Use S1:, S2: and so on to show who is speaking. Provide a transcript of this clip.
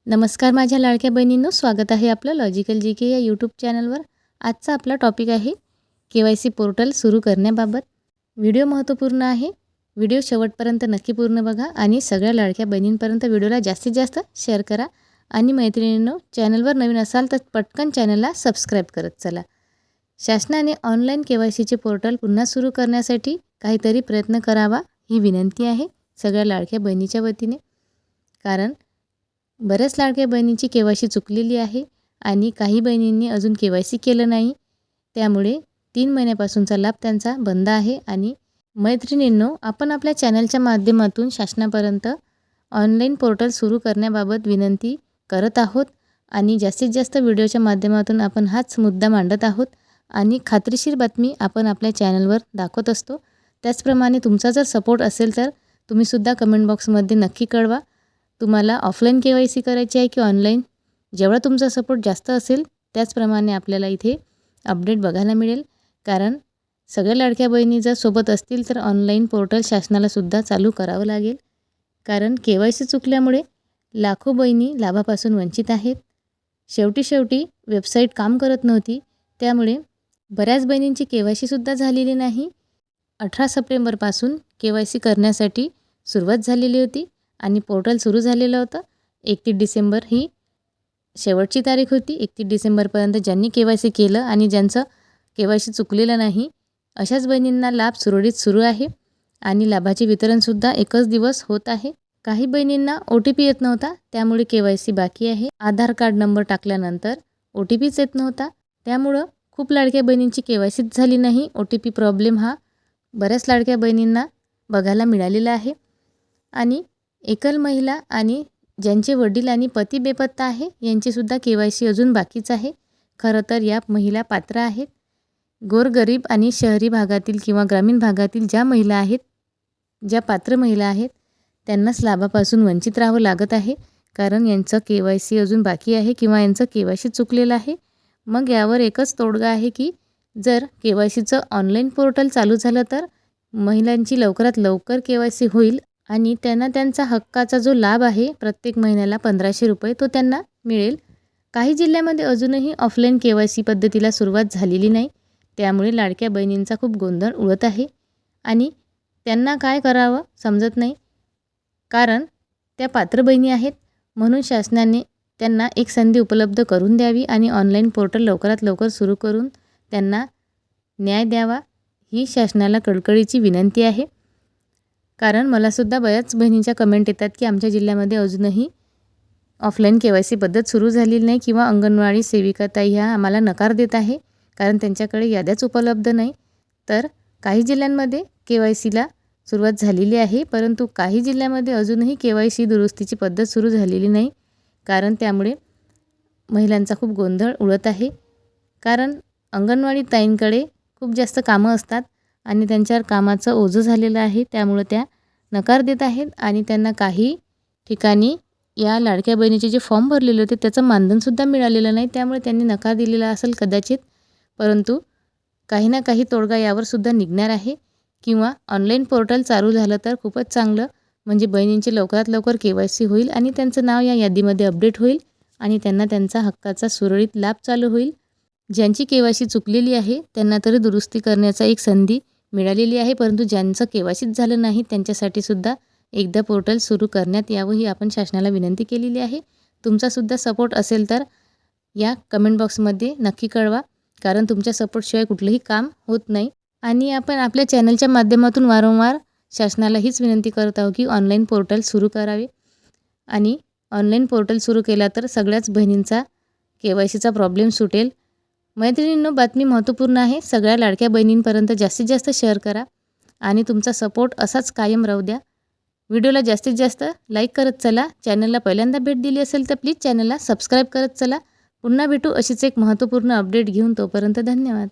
S1: नमस्कार माझ्या लाडक्या बहिणींनो, स्वागत आहे आपलं लॉजिकल जी के या यूट्यूब चॅनलवर। आजचा आपला टॉपिक आहे KYC पोर्टल सुरू करण्याबाबत। व्हिडिओ महत्त्वपूर्ण आहे, व्हिडिओ शेवटपर्यंत नक्की पूर्ण बघा आणि सगळ्या लाडक्या बहिणींपर्यंत व्हिडिओला जास्तीत जास्त शेअर करा। आणि मैत्रिणींनो, चॅनलवर नवीन असाल तर पटकन चॅनलला सबस्क्राईब करत चला। शासनाने ऑनलाईन KYCचे पोर्टल पुन्हा सुरू करण्यासाठी काहीतरी प्रयत्न करावा ही विनंती आहे सगळ्या लाडक्या बहिणीच्या वतीने। कारण बऱ्याच लाडक्या बहिणींची KYC चुकलेली आहे आणि काही बहिणींनी अजून KYC केलं नाही, त्यामुळे 3 महिन्यापासूनचा लाभ त्यांचा बंद आहे। आणि मैत्रिणींनो, आपण आपल्या चॅनलच्या माध्यमातून शासनापर्यंत ऑनलाईन पोर्टल सुरू करण्याबाबत विनंती करत आहोत आणि जास्तीत जास्त व्हिडिओच्या माध्यमातून आपण हाच मुद्दा मांडत आहोत आणि खात्रीशीर बातमी आपण आपल्या चॅनलवर दाखवत असतो। त्याचप्रमाणे तुमचा जर सपोर्ट असेल तर तुम्ही सुद्धा कमेंट बॉक्समध्ये नक्की कळवा, तुम्हाला ऑफलाईन KYC करायची आहे की ऑनलाईन। जेवढा तुमचा सपोर्ट जास्त असेल त्याचप्रमाणे आपल्याला इथे अपडेट बघायला मिळेल। कारण सगळ्या लाडक्या बहिणी जर सोबत असतील तर ऑनलाईन पोर्टल शासनाला सुद्धा चालू करावं लागेल। कारण KYC चुकल्यामुळे लाखो बहिणी लाभापासून वंचित आहेत। शेवटी वेबसाईट काम करत नव्हती, त्यामुळे बऱ्याच बहिणींची KYC सुद्धा झालेली नाही। 18 सप्टेंबरपासून KYC करण्यासाठी सुरुवात झालेली होती आणि पोर्टल सुरू झालेलं होतं। 31 डिसेंबर ही शेवटची तारीख होती। 31 डिसेंबरपर्यंत ज्यांनी KYC केलं आणि ज्यांचं KYC चुकलेलं नाही अशाच बहिणींना लाभ सुरळीत सुरू आहे आणि लाभाचे वितरणसुद्धा एकच दिवस होत आहे। काही बहिणींना OTP येत नव्हता, त्यामुळे KYC बाकी आहे। आधार कार्ड नंबर टाकल्यानंतर OTPच येत नव्हता, त्यामुळं खूप लाडक्या बहिणींची KYCच झाली नाही। OTP प्रॉब्लेम हा बऱ्याच लाडक्या बहिणींना बघायला मिळालेला आहे। आणि एकल महिला आणि ज्यांचे वडील आणि पती बेपत्ता आहे यांचीसुद्धा KYC अजून बाकीच आहे। खरं तर या महिला पात्र आहेत। गोरगरीब आणि शहरी भागातील किंवा ग्रामीण भागातील ज्या महिला आहेत, ज्या पात्र महिला आहेत, त्यांनाच लाभापासून वंचित राहावं लागत आहे। कारण यांचं KYC अजून बाकी आहे किंवा यांचं KYC चुकलेलं आहे। मग यावर एकच तोडगा आहे की जर KYCचं ऑनलाईन पोर्टल चालू झालं तर महिलांची लवकरात लवकर KYC होईल आणि त्यांना त्यांचा हक्काचा जो लाभ आहे प्रत्येक महिन्याला 1500 रुपये तो त्यांना मिळेल। काही जिल्ह्यामध्ये अजूनही ऑफलाईन KYC पद्धतीला सुरुवात झालेली नाही, त्यामुळे लाडक्या बहिणींचा खूप गोंधळ उडत आहे आणि त्यांना काय करावं समजत नाही। कारण त्या पात्र बहिणी आहेत, म्हणून शासनाने त्यांना एक संधी उपलब्ध करून द्यावी आणि ऑनलाईन पोर्टल लवकरात लवकर सुरू करून त्यांना न्याय द्यावा ही शासनाला कळकळीची विनंती आहे। कारण मलासुद्धा बऱ्याच बहिणींच्या कमेंट येतात की आमच्या जिल्ह्यामध्ये अजूनही ऑफलाईन KYC पद्धत सुरू झालेली नाही किंवा अंगणवाडी सेविका ताई ह्या आम्हाला नकार देत आहे कारण त्यांच्याकडे याद्याच उपलब्ध नाही। तर काही जिल्ह्यांमध्ये KYCला सुरुवात झालेली आहे, परंतु काही जिल्ह्यामध्ये अजूनही KYC दुरुस्तीची पद्धत सुरू झालेली नाही। कारण त्यामुळे महिलांचा खूप गोंधळ उडत आहे। कारण अंगणवाडी ताईंकडे खूप जास्त कामं असतात आणि त्यांच्यावर कामाचं ओझं झालेलं आहे, त्यामुळे त्या नकार देत आहेत आणि त्यांना काही ठिकाणी या लाडक्या बहिणीचे जे फॉर्म भरलेले होते त्याचं मानधनसुद्धा मिळालेलं नाही, त्यामुळे त्यांनी नकार दिलेला असेल कदाचित। परंतु काही ना काही तोडगा यावर सुद्धा निघणार आहे किंवा ऑनलाईन पोर्टल चालू झालं तर खूपच चांगलं, म्हणजे बहिणींचे लवकरात लवकर KYC होईल आणि त्यांचं नाव या यादीमध्ये अपडेट होईल आणि त्यांना त्यांचा हक्काचा सुरळीत लाभ चालू होईल। ज्यांची KYC चुकलेली आहे त्यांना तरी दुरुस्ती करण्याचा एक संधी मिळालेली आहे, परंतु ज्यांचं KYCच झालं नाही त्यांच्यासाठी सुद्धा एकदा पोर्टल सुरू करण्यात यावं ही आपण शासनाला विनंती केलेली आहे। तुमचासुद्धा सपोर्ट असेल तर या कमेंट बॉक्समध्ये नक्की कळवा, कारण तुमच्या सपोर्टशिवाय कुठलंही काम होत नाही। आणि आपण आपल्या चॅनलच्या माध्यमातून वारंवार शासनाला हीच विनंती करत आहोत की ऑनलाईन पोर्टल सुरू करावे आणि ऑनलाईन पोर्टल सुरू केला तर सगळ्याच बहिणींचा KYCचा प्रॉब्लेम सुटेल। मैत्रिणींनो, बातमी महत्त्वपूर्ण आहे, सगळ्या लाडक्या बहिणींपर्यंत जास्तीत जास्त शेअर करा आणि तुमचा सपोर्ट असाच कायम राहू द्या। व्हिडिओला जास्तीत जास्त लाईक करत चला। चॅनलला पहिल्यांदा भेट दिली असेल तर प्लीज चॅनलला सबस्क्राईब करत चला। पुन्हा भेटू अशीच एक महत्त्वपूर्ण अपडेट घेऊन, तोपर्यंत धन्यवाद।